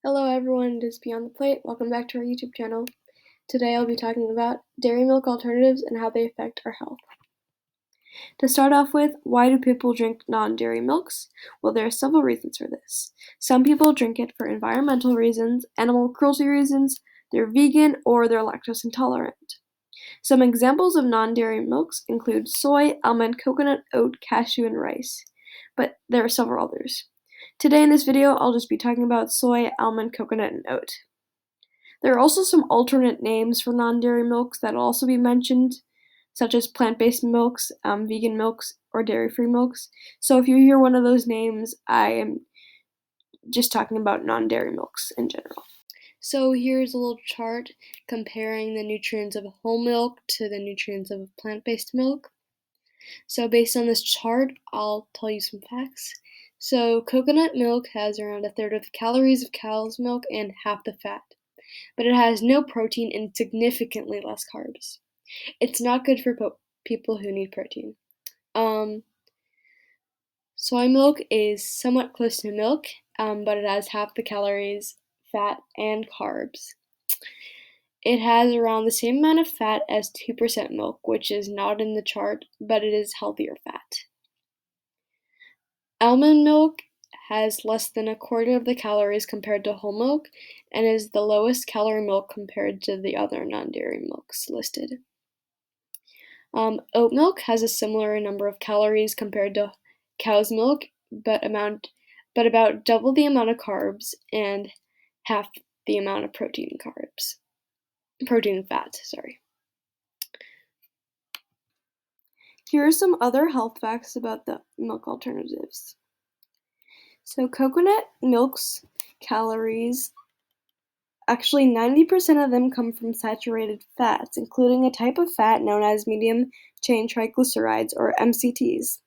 Hello everyone, it is Beyond the Plate. Welcome back to our YouTube channel. Today I'll be talking about dairy milk alternatives and how they affect our health. To start off with, why do people drink non-dairy milks? Well, there are several reasons for this. Some people drink it for environmental reasons, animal cruelty reasons, they're vegan, or they're lactose intolerant. Some examples of non-dairy milks include soy, almond, coconut, oat, cashew, and rice. But there are several others. Today in this video, I'll just be talking about soy, almond, coconut, and oat. There are also some alternate names for non-dairy milks that will also be mentioned, such as plant-based milks, vegan milks, or dairy-free milks. So if you hear one of those names, I am just talking about non-dairy milks in general. So here's a little chart comparing the nutrients of whole milk to the nutrients of plant-based milk. So based on this chart, I'll tell you some facts. So coconut milk has around a third of the calories of cow's milk and half the fat, but it has no protein and significantly less carbs. It's not good for people who need protein. Soy milk is somewhat close to milk, but it has half the calories, fat, and carbs. It has around the same amount of fat as 2% milk, which is not in the chart, but it is healthier fat. Almond milk has less than a quarter of the calories compared to whole milk and is the lowest calorie milk compared to the other non-dairy milks listed. Oat milk has a similar number of calories compared to cow's milk, but about double the amount of carbs and half the amount of protein and fat. Here are some other health facts about the milk alternatives. So coconut milk's calories, actually 90% of them come from saturated fats, including a type of fat known as medium-chain triglycerides, or MCTs.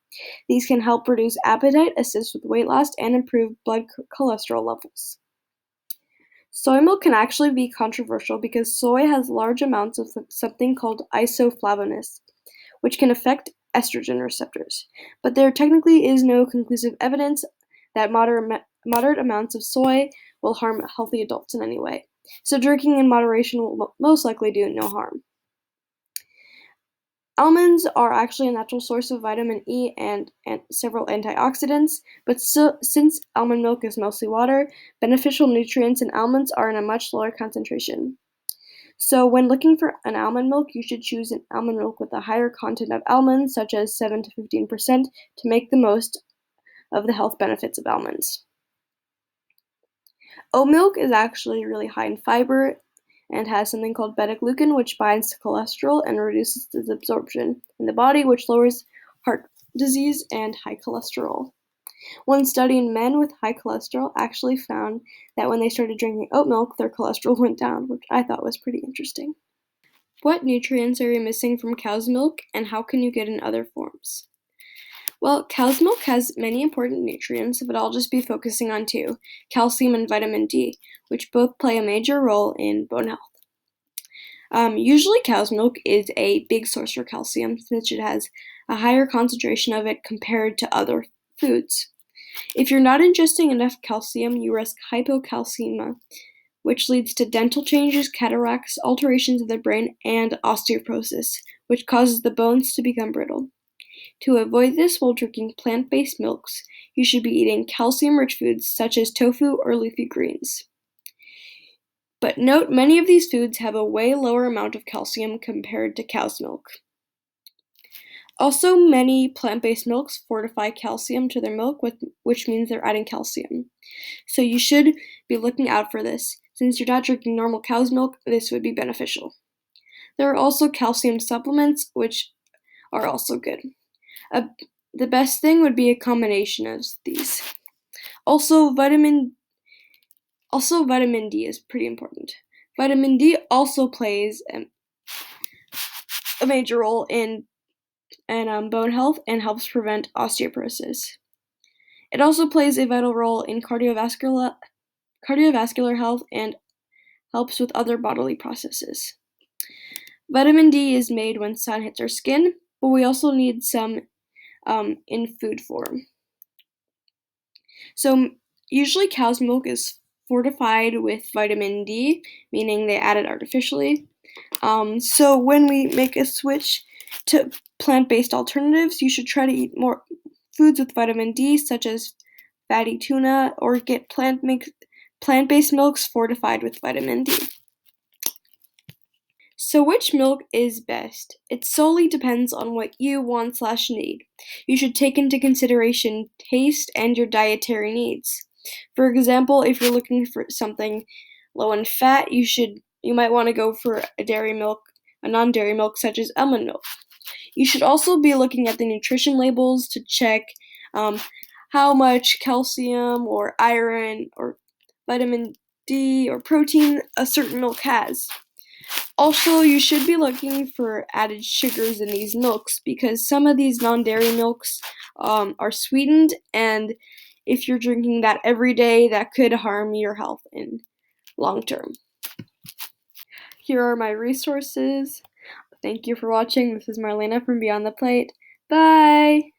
These can help reduce appetite, assist with weight loss, and improve blood cholesterol levels. Soy milk can actually be controversial because soy has large amounts of something called isoflavones, which can affect estrogen receptors, but there technically is no conclusive evidence that moderate amounts of soy will harm healthy adults in any way. So drinking in moderation will most likely do no harm. Almonds are actually a natural source of vitamin E and several antioxidants, but since almond milk is mostly water, beneficial nutrients in almonds are in a much lower concentration. So when looking for an almond milk, you should choose an almond milk with a higher content of almonds, such as 7 to 15%, to make the most of the health benefits of almonds. Oat milk is actually really high in fiber and has something called beta-glucan, which binds to cholesterol and reduces its absorption in the body, which lowers heart disease and high cholesterol. One study in men with high cholesterol actually found that when they started drinking oat milk, their cholesterol went down, which I thought was pretty interesting. What nutrients are you missing from cow's milk, and how can you get in other forms? Well, cow's milk has many important nutrients, but I'll just be focusing on two, calcium and vitamin D, which both play a major role in bone health. Usually cow's milk is a big source for calcium since it has a higher concentration of it compared to other foods. If you're not ingesting enough calcium, you risk hypocalcemia, which leads to dental changes, cataracts, alterations of the brain, and osteoporosis, which causes the bones to become brittle. To avoid this while drinking plant-based milks, you should be eating calcium-rich foods such as tofu or leafy greens. But note, many of these foods have a way lower amount of calcium compared to cow's milk. Also, many plant-based milks fortify calcium to their milk, which means they're adding calcium. So you should be looking out for this. Since you're not drinking normal cow's milk, this would be beneficial. There are also calcium supplements, which are also good. The best thing would be a combination of these. Also, vitamin D is pretty important. Vitamin D also plays a major role in bone health and helps prevent osteoporosis. It also plays a vital role in cardiovascular health and helps with other bodily processes. Vitamin D is made when sun hits our skin, but we also need some in food form. So usually cow's milk is fortified with vitamin D, meaning they add it artificially. So when we make a switch to plant-based alternatives, you should try to eat more foods with vitamin D, such as fatty tuna, or get plant-based milks fortified with vitamin D. So which milk is best? It solely depends on what you want/need. You should take into consideration taste and your dietary needs. For example, if you're looking for something low in fat, you might want to go for a non-dairy milk such as almond milk. You should also be looking at the nutrition labels to check um, how much calcium or iron or vitamin D or protein a certain milk has. Also, you should be looking for added sugars in these milks because some of these non-dairy milks are sweetened, and if you're drinking that every day, that could harm your health in long term. Here are my resources. Thank you for watching. This is Marlene from Beyond the Plate. Bye!